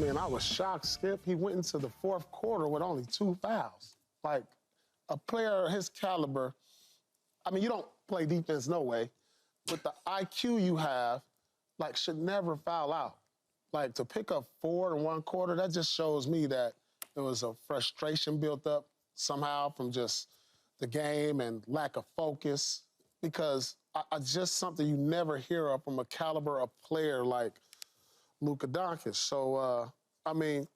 mean, I was shocked, Skip. He went into the fourth quarter with only 2 fouls. Like, a player his caliber, I mean, you don't play defense no way. With the IQ you have, like, should never foul out. Like, to pick up 4 in 1 quarter, that just shows me that there was a frustration built up somehow from just the game and lack of focus, because I just something you never hear of from a caliber of player like Luka Dončić. So, I mean,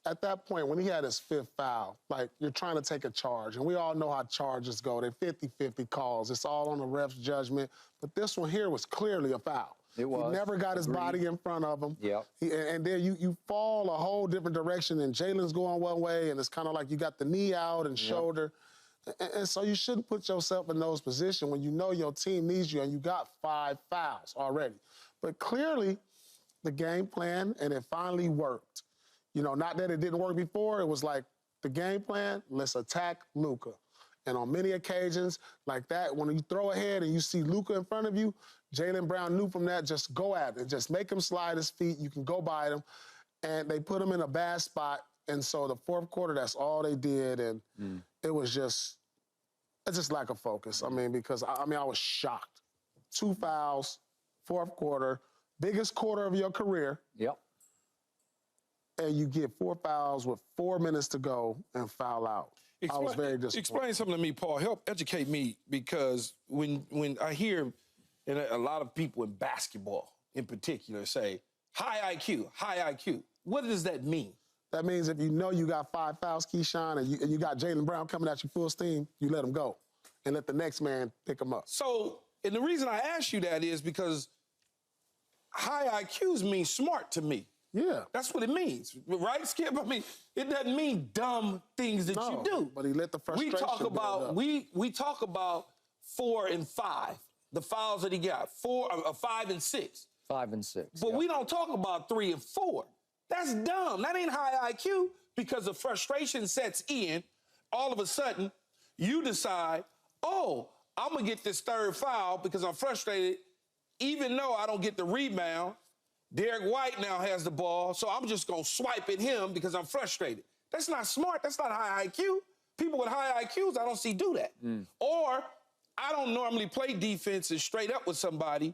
at that point, when he had his 5th foul, like, you're trying to take a charge, and we all know how charges go. They're 50-50 calls. It's all on the ref's judgment. But this one here was clearly a foul. It was. He never got his body in front of him. Yep. And then you fall a whole different direction, and Jalen's going one way, and it's kind of like you got the knee out and shoulder. And so you shouldn't put yourself in those positions when you know your team needs you and you got 5 fouls already. But clearly, the game plan, and it finally worked. You know, not that it didn't work before. It was like the game plan, let's attack Luka. And on many occasions like that, when you throw ahead and you see Luka in front of you, Jaylen Brown knew from that, just go at it. Just make him slide his feet. You can go by him. And they put him in a bad spot. And so the fourth quarter, that's all they did. And it was just lack of focus. I mean, because, I was shocked. 2 fouls, fourth quarter, biggest quarter of your career. Yep. And you get 4 fouls with 4 minutes to go and foul out. I was very disappointed. Explain something to me, Paul. Help educate me, because when I hear, and a lot of people in basketball in particular say, high IQ, high IQ. What does that mean? That means if you know you got 5 fouls, Keyshawn, and you got Jaylen Brown coming at you full steam, you let him go and let the next man pick him up. So, and the reason I ask you that is because high IQs mean smart to me. Yeah. That's what it means, right, Skip? I mean, it doesn't mean dumb things that you do. But he let the frustration build up. We talk about 4 and 5, the fouls that he got, 5 and 6. 5 and 6. But we don't talk about 3 and 4. That's dumb. That ain't high IQ, because the frustration sets in. All of a sudden, you decide, oh, I'm going to get this 3rd foul because I'm frustrated, even though I don't get the rebound. Derek White now has the ball, so I'm just going to swipe at him because I'm frustrated. That's not smart. That's not high IQ. People with high IQs, I don't see do that. Or I don't normally play defense and straight up with somebody.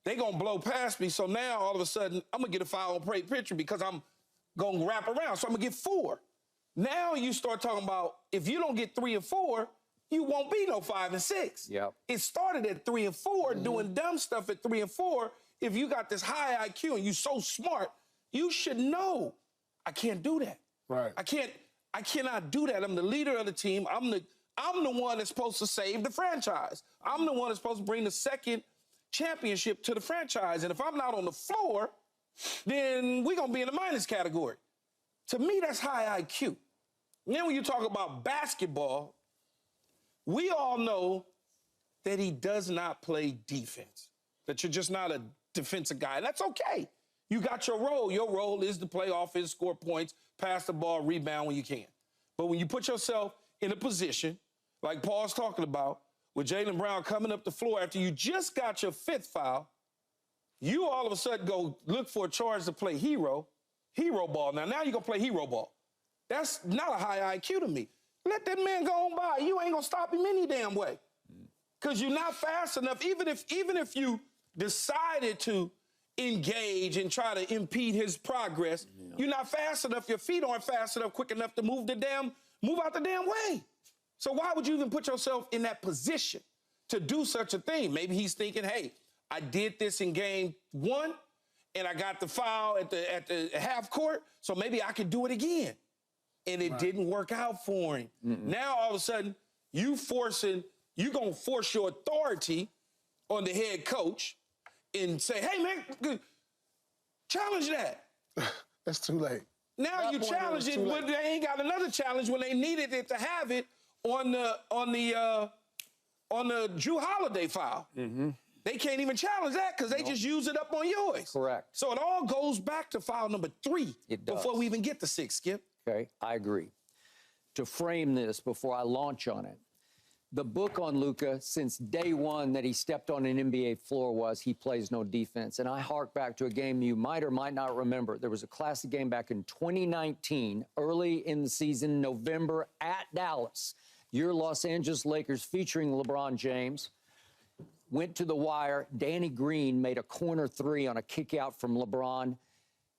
They going to blow past me, so now all of a sudden I'm going to get a foul on play picture because I'm going to wrap around, so I'm going to get 4. Now you start talking about if you don't get 3 and 4, you won't be no 5 and 6. Yep. It started at 3 and 4, doing dumb stuff at 3 and 4. If you got this high IQ and you so smart, you should know I can't do that. Right. I cannot do that. I'm the leader of the team. I'm the one that's supposed to save the franchise. I'm the one that's supposed to bring the 2nd championship to the franchise. And if I'm not on the floor, then we're gonna be in the minus category. To me, that's high IQ. And then when you talk about basketball, we all know that he does not play defense, that you're just not a defensive guy. That's okay. You got your role. Your role is to play offense, score points, pass the ball, rebound when you can. But when you put yourself in a position, like Paul's talking about, with Jaylen Brown coming up the floor after you just got your 5th foul, you all of a sudden go look for a charge to play hero ball. Now you're going to play hero ball. That's not a high IQ to me. Let that man go on by. You ain't going to stop him any damn way. Because you're not fast enough. Even if you decided to engage and try to impede his progress, you're not fast enough. Your feet aren't fast enough, quick enough to move out the damn way. So why would you even put yourself in that position to do such a thing? Maybe he's thinking, hey, I did this in game 1, and I got the foul at the half court, so maybe I could do it again. And it didn't work out for him. Now, all of a sudden, you're going to force your authority on the head coach and say, hey, man, challenge that. It's too late. Now you challenge it when they ain't got another challenge when they needed it to have it on the Drew Holiday foul. They can't even challenge that because they just use it up on yours. Correct. So it all goes back to foul number 3 before we even get to 6, Skip. Okay, I agree. To frame this before I launch on it, The book on Luka since day one that he stepped on an NBA floor was he plays no defense. And I hark back to a game you might or might not remember. There was a classic game back in 2019, early in the season, November at Dallas. Your Los Angeles Lakers featuring LeBron James went to the wire. Danny Green made a corner three on a kick out from LeBron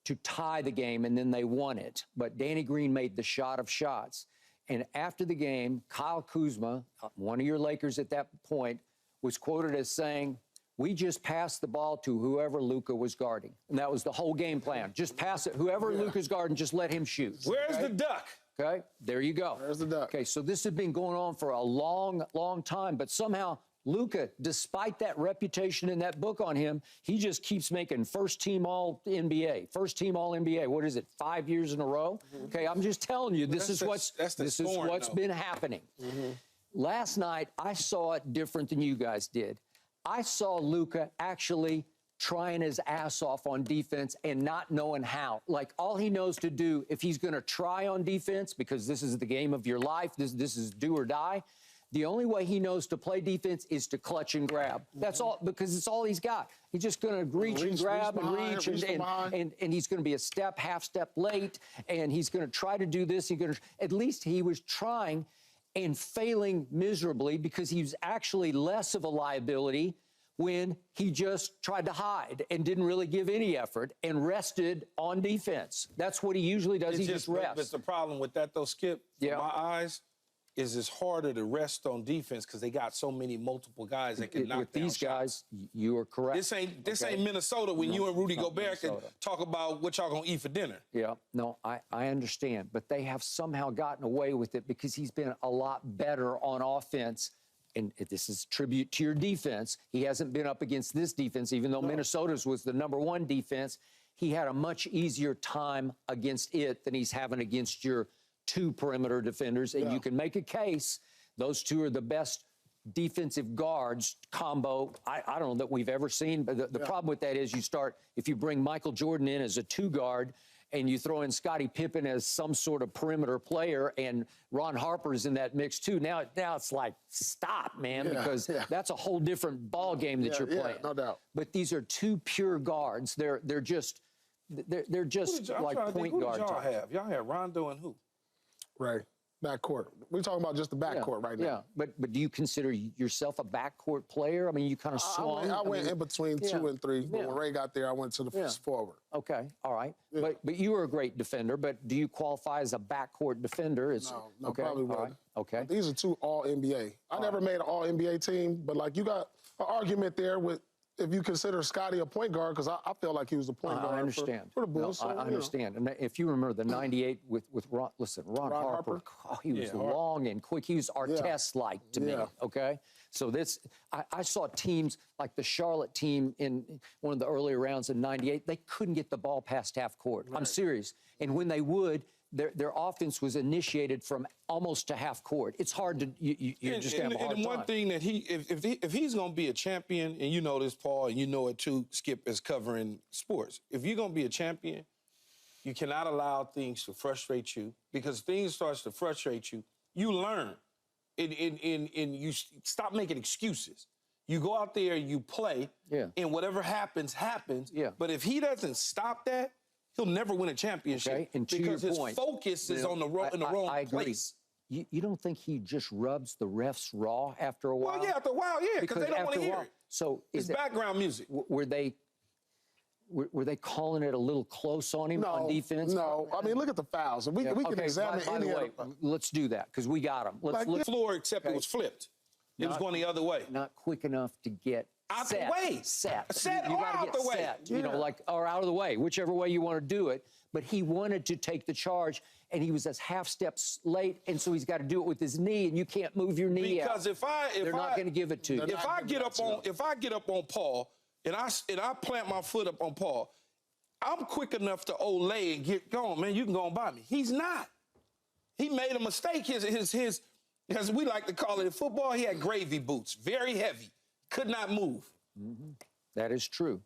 to tie the game, and then they won it. But Danny Green made the shot of shots. And after the game, Kyle Kuzma, one of your Lakers at that point, was quoted as saying, "We just passed the ball to whoever Luka was guarding." And that was the whole game plan. Just pass it. Whoever Luka's guarding, just let him shoot. Where's the duck? Okay, there you go. There's the duck. Okay, so this has been going on for a long, long time, but somehow Luka, despite that reputation in that book on him, he just keeps making first-team All-NBA, first-team All-NBA. What is it, 5 years in a row? Okay, I'm just telling you, this is what's been happening. Last night, I saw it different than you guys did. I saw Luka actually trying his ass off on defense and not knowing how. Like, all he knows to do, if he's going to try on defense, because this is the game of your life, this is do or die, the only way he knows to play defense is to clutch and grab. That's all, because it's all he's got. He's just going to reach and grab and reach, and he's going to be a step, half step late, and he's going to try to do this. At least he was trying and failing miserably because he was actually less of a liability when he just tried to hide and didn't really give any effort and rested on defense. That's what he usually does. He just rests. But the problem with that, though, Skip, from my eyes, is it's harder to rest on defense because they got so many multiple guys that can knock with down these shots. guys, you are correct. This ain't Minnesota when you and Rudy Gobert can talk about what y'all gonna eat for dinner. Yeah, no, I understand, but they have somehow gotten away with it because he's been a lot better on offense. And this is tribute to your defense. He hasn't been up against this defense, even though Minnesota's was the #1 defense. He had a much easier time against it than he's having against your 2 perimeter defenders. And you can make a case those 2 are the best defensive guards combo I don't know that we've ever seen. But the problem with that is if you bring Michael Jordan in as a 2 guard and you throw in Scottie Pippen as some sort of perimeter player and Ron Harper's in that mix too. Now it's like, stop, man, because that's a whole different ball game that you're playing. No doubt. But these are 2 pure guards. They're just like point guards. Who did y'all have? Y'all had Rondo and who? Right. Backcourt. We're talking about just the backcourt right now. Yeah, but do you consider yourself a backcourt player? I mean, you kind of swung. I went in between 2 and 3. But when Ray got there, I went to the forward. Okay, all right. But you were a great defender. But do you qualify as a backcourt defender? No, okay, probably wouldn't. right. Okay. These are 2 All-NBA. I never made an All-NBA team, but like you got an argument there with if you consider Scottie a point guard, because I feel like he was a point guard. I understand. For the Bulls. No, I understand. And if you remember the '98 with Ron Harper, oh, he was long and quick. He was Artest-like to me. Okay, so I saw teams like the Charlotte team in one of the earlier rounds in '98. They couldn't get the ball past half court. I'm serious. And when they would, their offense was initiated from almost to half court. It's hard to you just have a hard time. And one thing that if he's going to be a champion, and you know this, Paul, and you know it too, Skip, is covering sports. If you're going to be a champion, you cannot allow things to frustrate you, because things starts to frustrate you, you learn, and you stop making excuses. You go out there, you play, and whatever happens, happens. Yeah. But if he doesn't stop that, he'll never win a championship. Okay. And to because your his point, focus is on the wrong place. You don't think he just rubs the refs raw after a while? Well, yeah, after a while, yeah, because they don't want to hear it. So it's background music. Were they calling it a little close on him on defense? No. I mean, look at the fouls. We can examine any of them. Let's do that, because we got him. Let's look. Floor, except it was flipped. It was going the other way. Not quick enough to get out the way. Set you or out the way. Set. You know, or out of the way, whichever way you want to do it. But he wanted to take the charge, and he was half steps late, and so he's got to do it with his knee, and you can't move your knee out. Because if they're not going to give it to you. If I get up on Paul and I plant my foot up on Paul, I'm quick enough to olay and get going. Man, you can go on by me. He's not. He made a mistake. His as we like to call it in football, he had gravy boots, very heavy, could not move. Mm-hmm. That is true.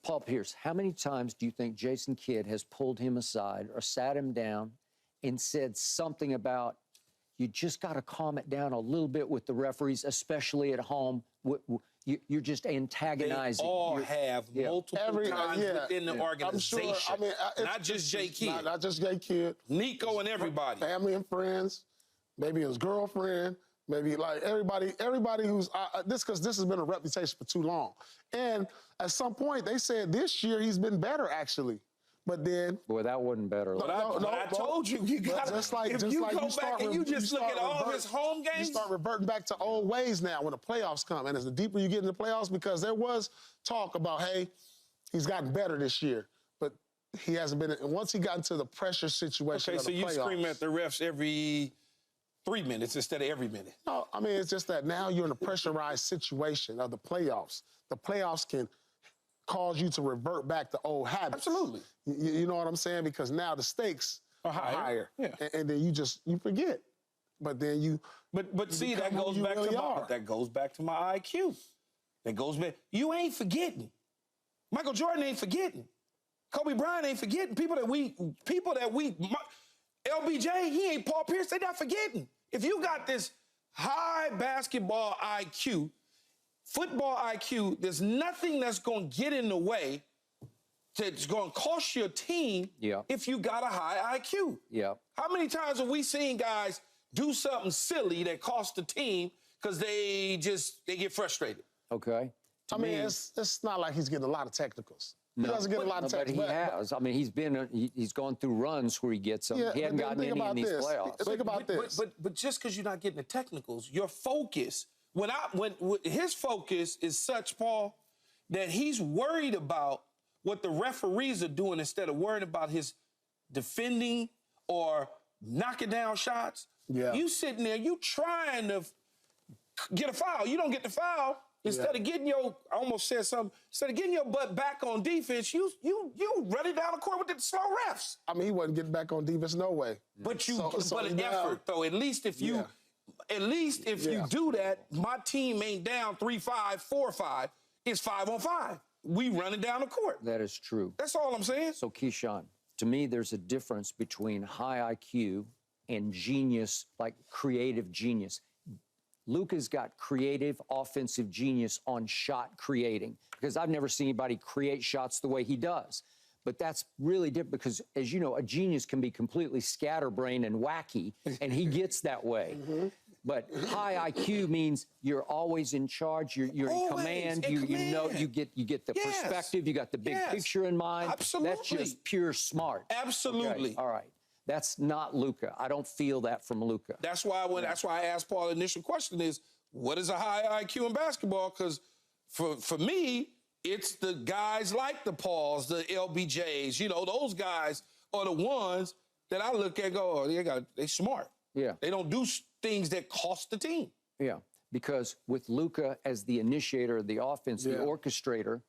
Paul Pierce, how many times do you think Jason Kidd has pulled him aside or sat him down and said something about, you just got to calm it down a little bit with the referees, especially at home. You're just antagonizing. They all have multiple times within the organization. I'm sure, I mean, not just Jay Kidd. Not just Jay Kidd. Nico and everybody. Family and friends, maybe his girlfriend, maybe like everybody who's, because this has been a reputation for too long. And at some point, they said this year he's been better, actually. But then, boy, that wasn't better. I told you, you got to. If you go back and you just look at all of his home games, you start reverting back to old ways now when the playoffs come. And as the deeper you get in the playoffs, because there was talk about, hey, he's gotten better this year, but he hasn't been. And once he got into the pressure situation, okay, so you scream at the refs every 3 minutes instead of every minute. No, I mean, it's just that now you're in a pressurized situation of the playoffs. The playoffs can cause you to revert back to old habits. Absolutely. You know what I'm saying? Because now the stakes are higher. Yeah. And then you forget. But then you But see, that goes back to my IQ. That goes back. You ain't forgetting. Michael Jordan ain't forgetting. Kobe Bryant ain't forgetting. People that we LBJ, he ain't Paul Pierce, they not forgetting. If you got this high basketball IQ, football IQ, there's nothing that's going to get in the way that's going to cost your team if you got a high IQ. Yeah. How many times have we seen guys do something silly that cost the team because they get frustrated? Okay. I mean, it's not like he's getting a lot of technicals. He doesn't get a lot of technicals. But he has. I mean, he's gone through runs where he gets them. Yeah, he hadn't gotten any in these playoffs. Think about this. But just because you're not getting the technicals, your focus, when his focus is such, Paul, that he's worried about what the referees are doing instead of worrying about his defending or knocking down shots. Yeah. You sitting there, you trying to get a foul. You don't get the foul. Instead of getting I almost said something, instead of getting your butt back on defense, you running down the court with the slow refs. I mean, he wasn't getting back on defense, no way. But an effort, though. At least if you do that, my team ain't down 3-5, 4-5. It's 5-on-5. We running down the court. That is true. That's all I'm saying. So, Keyshawn, to me, there's a difference between high IQ and genius, like creative genius. Luka's got creative offensive genius on shot creating, because I've never seen anybody create shots the way he does. But that's really different because, as you know, a genius can be completely scatterbrained and wacky, and he gets that way. But high IQ means you're always in charge. You're in command. You know you get the perspective. You got the big picture in mind. Absolutely. That's just pure smart. Absolutely. Okay. All right. That's not Luka. I don't feel that from Luka. That's why I asked Paul the initial question is, what is a high IQ in basketball? Because for me, it's the guys like the Pauls, the LBJs. You know, those guys are the ones that I look at and go, oh, they smart. Yeah. They don't do things that cost the team. Yeah, because with Luka as the initiator of the offense, the orchestrator,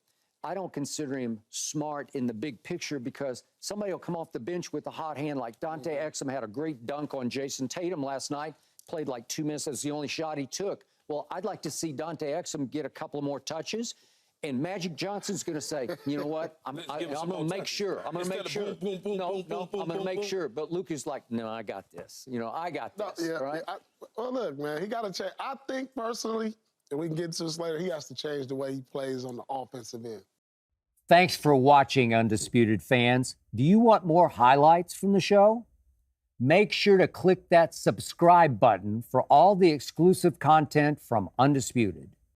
I don't consider him smart in the big picture, because somebody will come off the bench with a hot hand, like Dante Exum had a great dunk on Jason Tatum last night, played like 2 minutes. That's the only shot he took. Well, I'd like to see Dante Exum get a couple more touches, and Magic Johnson's going to say, you know what, I'm going to make sure. I'm going to make sure. I'm going to make sure. But Luka's like, no, I got this. You know, I got this, right? Well, look, man, he got to change. I think personally, and we can get to this later, he has to change the way he plays on the offensive end. Thanks for watching, Undisputed fans. Do you want more highlights from the show? Make sure to click that subscribe button for all the exclusive content from Undisputed.